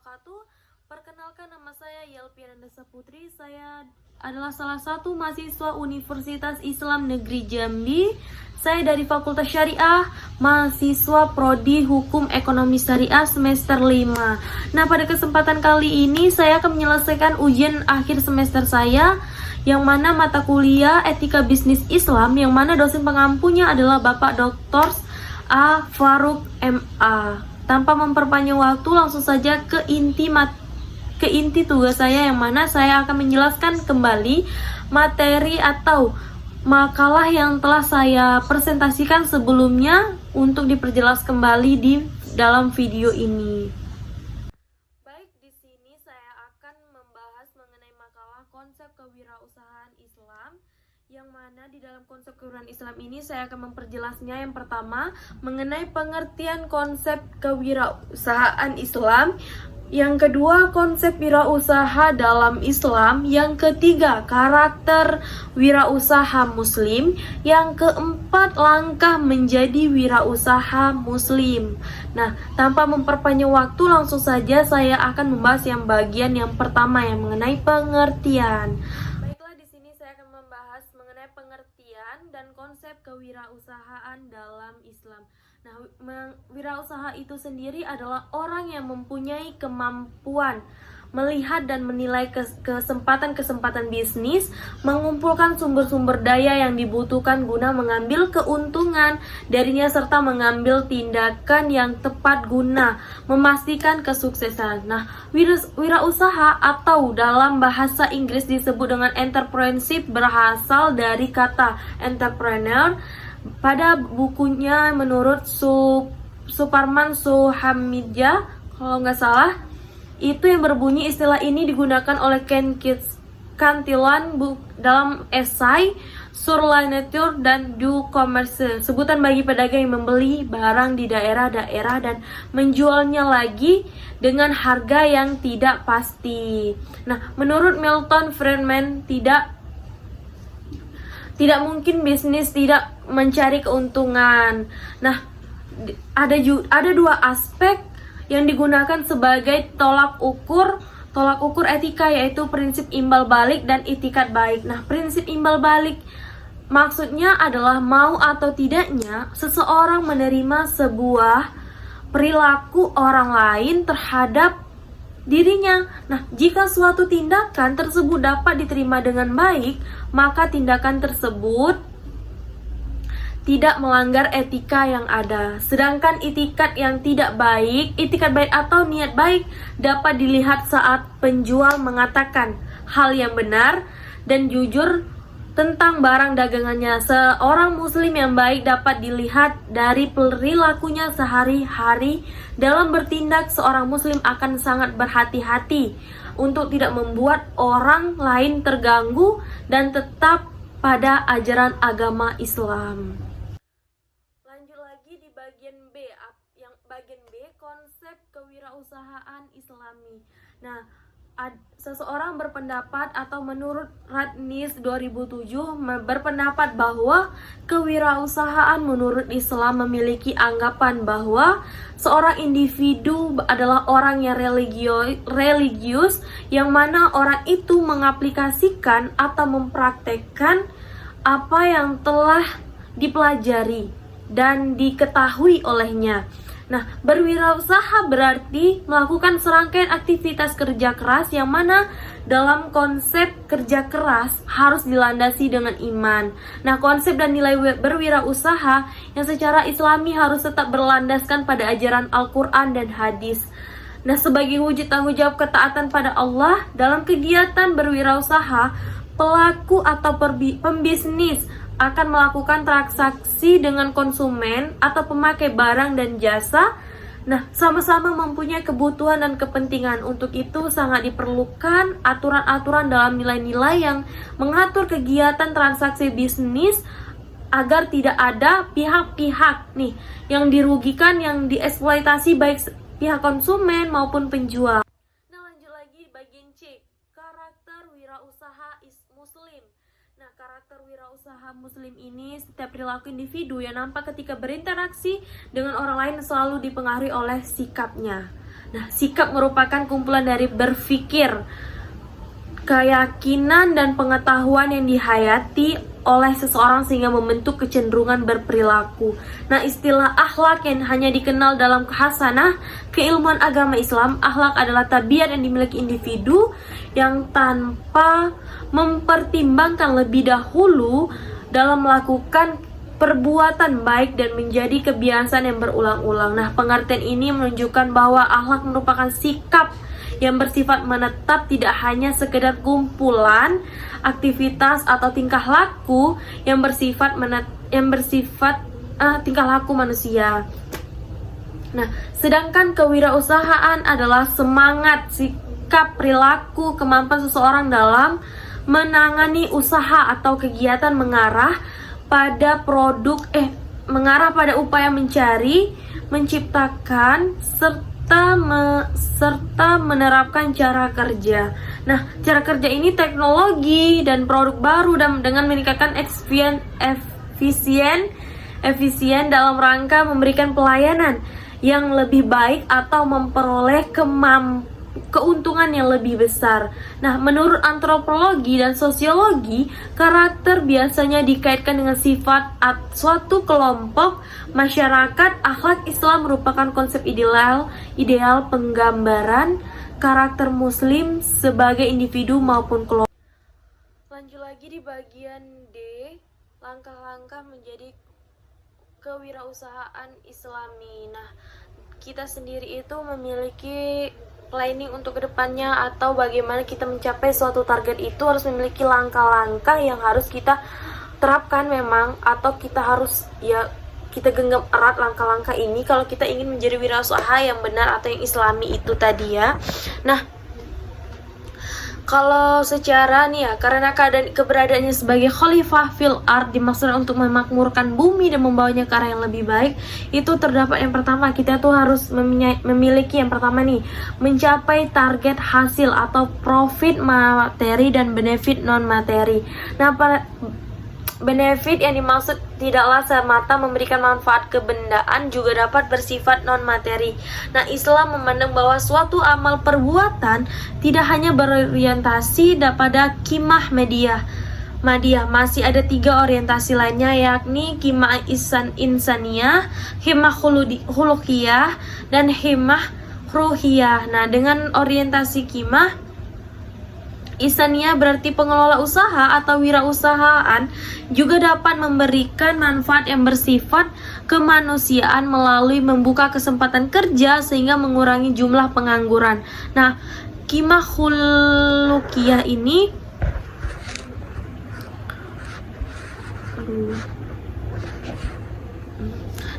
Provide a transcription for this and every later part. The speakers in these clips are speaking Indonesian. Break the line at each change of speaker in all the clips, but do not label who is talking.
wabarakatuh. Perkenalkan, nama saya Yelpian Desa Putri. Saya adalah salah satu mahasiswa Universitas Islam Negeri Jambi. Saya dari Fakultas Syariah, mahasiswa Prodi Hukum Ekonomi Syariah semester 5. Nah, pada kesempatan kali ini saya akan menyelesaikan ujian akhir semester saya, yang mana mata kuliah Etika Bisnis Islam, yang mana dosen pengampunya adalah Bapak Dr. A. Faruk MA. Tanpa memperpanjang waktu, langsung saja ke inti tugas saya, yang mana saya akan menjelaskan kembali materi atau makalah yang telah saya presentasikan sebelumnya untuk diperjelas kembali di dalam video ini. Baik, di sini saya akan membahas mengenai makalah konsep kewirausahaan Islam, yang mana di dalam konsep kewirausahaan Islam ini saya akan memperjelasnya. Yang pertama, mengenai pengertian konsep kewirausahaan Islam. Yang kedua, konsep wirausaha dalam Islam. Yang ketiga, karakter wirausaha Muslim. Yang keempat, langkah menjadi wirausaha Muslim. Nah, tanpa memperpanjang waktu, langsung saja saya akan membahas yang bagian yang pertama, yang mengenai pengertian. Baiklah, di sini saya akan membahas mengenai pengertian dan konsep kewirausahaan dalam Islam. Nah, wirausaha itu sendiri adalah orang yang mempunyai kemampuan melihat dan menilai kesempatan-kesempatan bisnis, mengumpulkan sumber-sumber daya yang dibutuhkan guna mengambil keuntungan darinya, serta mengambil tindakan yang tepat guna memastikan kesuksesan. Nah, wirausaha atau dalam bahasa Inggris disebut dengan entrepreneurship, berasal dari kata entrepreneur. Pada bukunya menurut Suparman Suhamidja, kalau nggak salah, itu yang berbunyi, istilah ini digunakan oleh Ken Cantillon dalam esai Sur la nature dan du commerce, sebutan bagi pedagang yang membeli barang di daerah-daerah dan menjualnya lagi dengan harga yang tidak pasti. Nah, menurut Milton Friedman, tidak mungkin bisnis tidak mencari keuntungan. Nah, ada dua aspek yang digunakan sebagai tolak ukur etika, yaitu prinsip imbal balik dan itikat baik. Nah, prinsip imbal balik maksudnya adalah mau atau tidaknya seseorang menerima sebuah perilaku orang lain terhadap dirinya. Nah, jika suatu tindakan tersebut dapat diterima dengan baik, maka tindakan tersebut tidak melanggar etika yang ada. Sedangkan itikat baik atau niat baik dapat dilihat saat penjual mengatakan hal yang benar dan jujur tentang barang dagangannya. Seorang muslim yang baik dapat dilihat dari perilakunya sehari-hari. Dalam bertindak, seorang muslim akan sangat berhati-hati untuk tidak membuat orang lain terganggu dan tetap pada ajaran agama Islam. Lanjut lagi di bagian B, konsep kewirausahaan Islami. Nah, seseorang berpendapat, atau menurut Radnis 2007 berpendapat bahwa kewirausahaan menurut Islam memiliki anggapan bahwa seorang individu adalah orang yang religius, yang mana orang itu mengaplikasikan atau mempraktekkan apa yang telah dipelajari dan diketahui olehnya. Nah, berwirausaha berarti melakukan serangkaian aktivitas kerja keras, yang mana dalam konsep kerja keras harus dilandasi dengan iman. Nah, konsep dan nilai berwirausaha yang secara Islami harus tetap berlandaskan pada ajaran Al-Quran dan hadis. Nah, sebagai wujud tanggung jawab ketaatan pada Allah dalam kegiatan berwirausaha, pelaku atau pembisnis akan melakukan transaksi dengan konsumen atau pemakai barang dan jasa. Nah, sama-sama mempunyai kebutuhan dan kepentingan. Untuk itu sangat diperlukan aturan-aturan dalam nilai-nilai yang mengatur kegiatan transaksi bisnis, agar tidak ada pihak-pihak yang dirugikan, yang dieksploitasi, baik pihak konsumen maupun penjual. Nah, lanjut lagi bagian C, karakter wirausaha Muslim. Nah, karakter wirausaha wirausaha muslim ini, setiap perilaku individu yang nampak ketika berinteraksi dengan orang lain selalu dipengaruhi oleh sikapnya. Nah, sikap merupakan kumpulan dari berpikir, keyakinan, dan pengetahuan yang dihayati oleh seseorang sehingga membentuk kecenderungan berperilaku. Nah, istilah akhlak yang hanya dikenal dalam hasanah keilmuan agama Islam, akhlak adalah tabiat yang dimiliki individu yang tanpa mempertimbangkan lebih dahulu dalam melakukan perbuatan baik dan menjadi kebiasaan yang berulang-ulang. Nah, pengertian ini menunjukkan bahwa akhlak merupakan sikap yang bersifat menetap, tidak hanya sekedar kumpulan aktivitas atau tingkah laku yang bersifat tingkah laku manusia. Nah, sedangkan kewirausahaan adalah semangat, sikap, perilaku, kemampuan seseorang dalam menangani usaha atau kegiatan mengarah pada upaya mencari, menciptakan, serta menerapkan cara kerja. Nah, cara kerja ini teknologi dan produk baru dan dengan meningkatkan efisien dalam rangka memberikan pelayanan yang lebih baik atau memperoleh keuntungan yang lebih besar. Nah, menurut antropologi dan sosiologi, karakter biasanya dikaitkan dengan sifat suatu kelompok masyarakat. Akhlak Islam merupakan konsep ideal penggambaran karakter muslim sebagai individu maupun kelompok. Lanjut lagi di bagian D, langkah-langkah menjadi kewirausahaan Islami. Nah, kita sendiri itu memiliki planning untuk kedepannya atau bagaimana kita mencapai suatu target itu harus memiliki langkah-langkah yang harus kita terapkan memang, atau kita harus kita genggam erat langkah-langkah ini kalau kita ingin menjadi wirausaha yang benar atau yang Islami itu tadi ya. Nah, kalau secara karena keberadaannya sebagai khalifah fil ard dimaksudkan untuk memakmurkan bumi dan membawanya ke arah yang lebih baik, itu terdapat yang pertama, kita tuh harus memiliki yang pertama mencapai target hasil atau profit materi dan benefit non materi. Nah, benefit yang dimaksud tidaklah semata memberikan manfaat kebendaan, juga dapat bersifat non-materi. Nah, Islam memandang bahwa suatu amal perbuatan tidak hanya berorientasi pada qimah madiyah, masih ada 3 orientasi lainnya, yakni qimah insaniyah, qimah khuluqiyah, dan qimah ruhiyah. Nah, dengan orientasi qimah Insaniyah berarti pengelola usaha atau wirausahaan juga dapat memberikan manfaat yang bersifat kemanusiaan melalui membuka kesempatan kerja sehingga mengurangi jumlah pengangguran. Nah, qimah khuluqiyah ini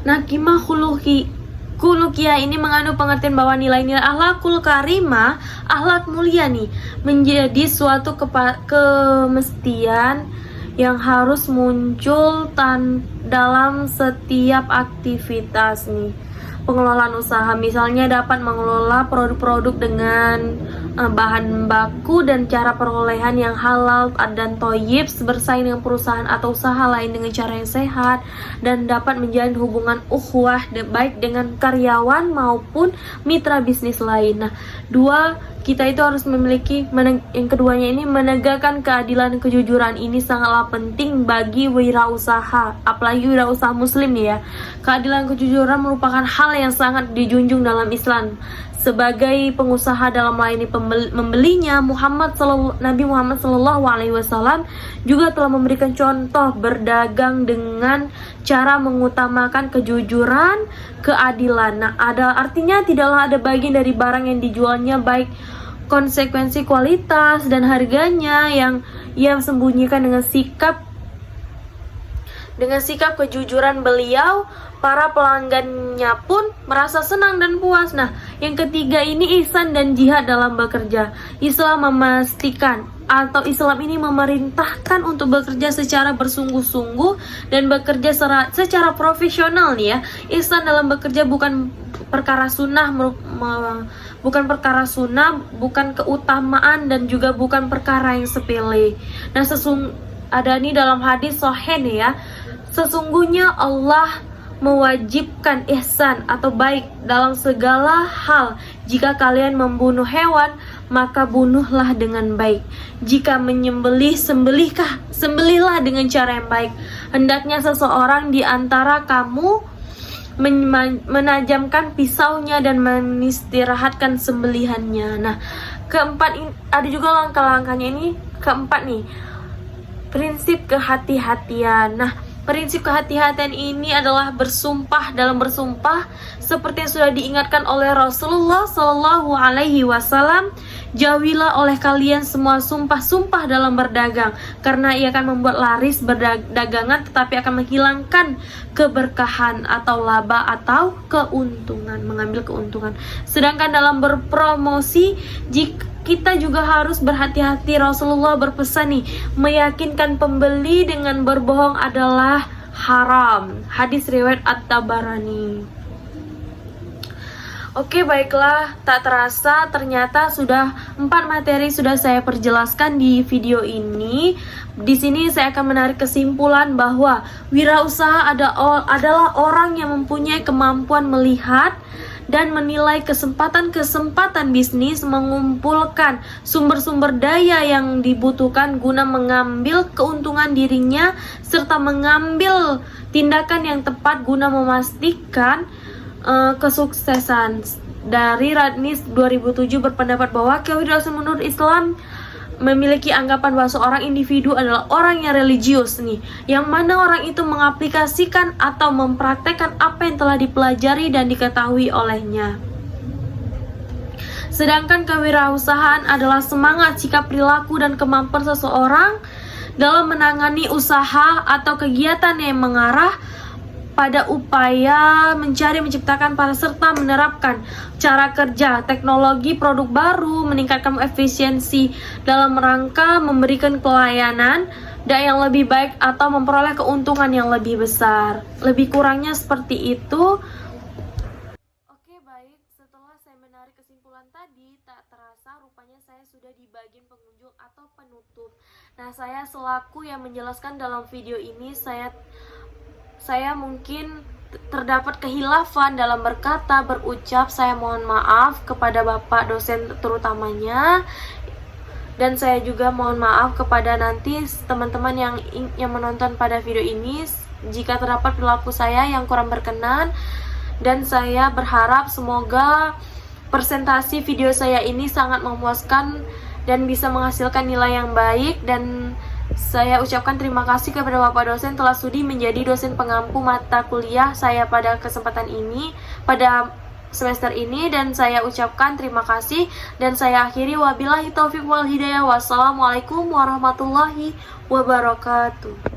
qimah khuluqiyah ini mengandung pengertian bahwa nilai-nilai akhlakul karimah, akhlak mulia menjadi suatu kemestian yang harus muncul dalam setiap aktivitas pengelolaan usaha. Misalnya dapat mengelola produk-produk dengan bahan baku dan cara perolehan yang halal dan thayyib, bersaing dengan perusahaan atau usaha lain dengan cara yang sehat, dan dapat menjalin hubungan ukhuwah baik dengan karyawan maupun mitra bisnis lain. Nah, kita itu harus memiliki yang keduanya ini menegakkan keadilan dan kejujuran. Ini sangatlah penting bagi wirausaha, apalagi wirausaha muslim ya. Keadilan dan kejujuran merupakan hal yang sangat dijunjung dalam Islam. Sebagai pengusaha dalam melayani membelinya, Nabi Muhammad SAW juga telah memberikan contoh berdagang dengan cara mengutamakan kejujuran, keadilan. Nah, artinya tidaklah ada bagian dari barang yang dijualnya, baik konsekuensi kualitas dan harganya, yang ia sembunyikan dengan sikap kejujuran beliau. Para pelanggannya pun merasa senang dan puas. Nah, yang ketiga ini ihsan dan jihad dalam bekerja. Islam memastikan atau Islam ini memerintahkan untuk bekerja secara bersungguh-sungguh dan bekerja secara profesional Ihsan dalam bekerja bukan perkara sunnah, bukan keutamaan, dan juga bukan perkara yang sepele. Nah, ada nih dalam hadis sahih nih ya. Sesungguhnya Allah mewajibkan ihsan atau baik dalam segala hal. Jika kalian membunuh hewan, maka bunuhlah dengan baik. Jika menyembelih, sembelihlah dengan cara yang baik. Hendaknya seseorang di antara kamu menajamkan pisaunya dan menistirahatkan sembelihannya. Nah, keempat ini ada juga langkah-langkahnya. Ini keempat nih, prinsip kehati-hatian. Nah, prinsip kehati-hatian ini adalah bersumpah. Dalam bersumpah, seperti yang sudah diingatkan oleh Rasulullah Shallallahu Alaihi Wasallam, jauhilah oleh kalian semua sumpah-sumpah dalam berdagang, karena ia akan membuat laris berdagangan, tetapi akan menghilangkan keberkahan atau laba atau keuntungan, mengambil keuntungan. Sedangkan dalam berpromosi, jika kita juga harus berhati-hati. Rasulullah berpesan nih, meyakinkan pembeli dengan berbohong adalah haram. Hadis riwayat At-Tabarani. Oke, baiklah, tak terasa ternyata sudah 4 materi sudah saya perjelaskan di video ini. Di sini saya akan menarik kesimpulan bahwa wirausaha adalah orang yang mempunyai kemampuan melihat dan menilai kesempatan-kesempatan bisnis, mengumpulkan sumber-sumber daya yang dibutuhkan guna mengambil keuntungan dirinya, serta mengambil tindakan yang tepat guna memastikan kesuksesan. Dari Radnis 2007 berpendapat bahwa kewirausahaan menurut Islam memiliki anggapan bahwa seorang individu adalah orang yang religius nih, yang mana orang itu mengaplikasikan atau mempraktekkan apa yang telah dipelajari dan diketahui olehnya. Sedangkan kewirausahaan adalah semangat, sikap, perilaku, dan kemampuan seseorang dalam menangani usaha atau kegiatan yang mengarah pada upaya mencari, menciptakan, serta menerapkan cara kerja, teknologi, produk baru, meningkatkan efisiensi dalam rangka memberikan pelayanan dan yang lebih baik atau memperoleh keuntungan yang lebih besar. Lebih kurangnya seperti itu. Oke, baik. Setelah saya menarik kesimpulan tadi, tak terasa rupanya saya sudah di bagian pengunjung atau penutup. Nah, saya selaku yang menjelaskan dalam video ini, saya mungkin terdapat kehilafan dalam berkata, berucap. Saya mohon maaf kepada Bapak dosen terutamanya, dan saya juga mohon maaf kepada nanti teman-teman yang menonton pada video ini jika terdapat perilaku saya yang kurang berkenan. Dan saya berharap semoga presentasi video saya ini sangat memuaskan dan bisa menghasilkan nilai yang baik. Dan saya ucapkan terima kasih kepada Bapak dosen telah sudi menjadi dosen pengampu mata kuliah saya pada kesempatan ini, pada semester ini. Dan saya ucapkan terima kasih dan saya akhiri, wabillahi taufiq wal hidayah. Wassalamualaikum warahmatullahi wabarakatuh.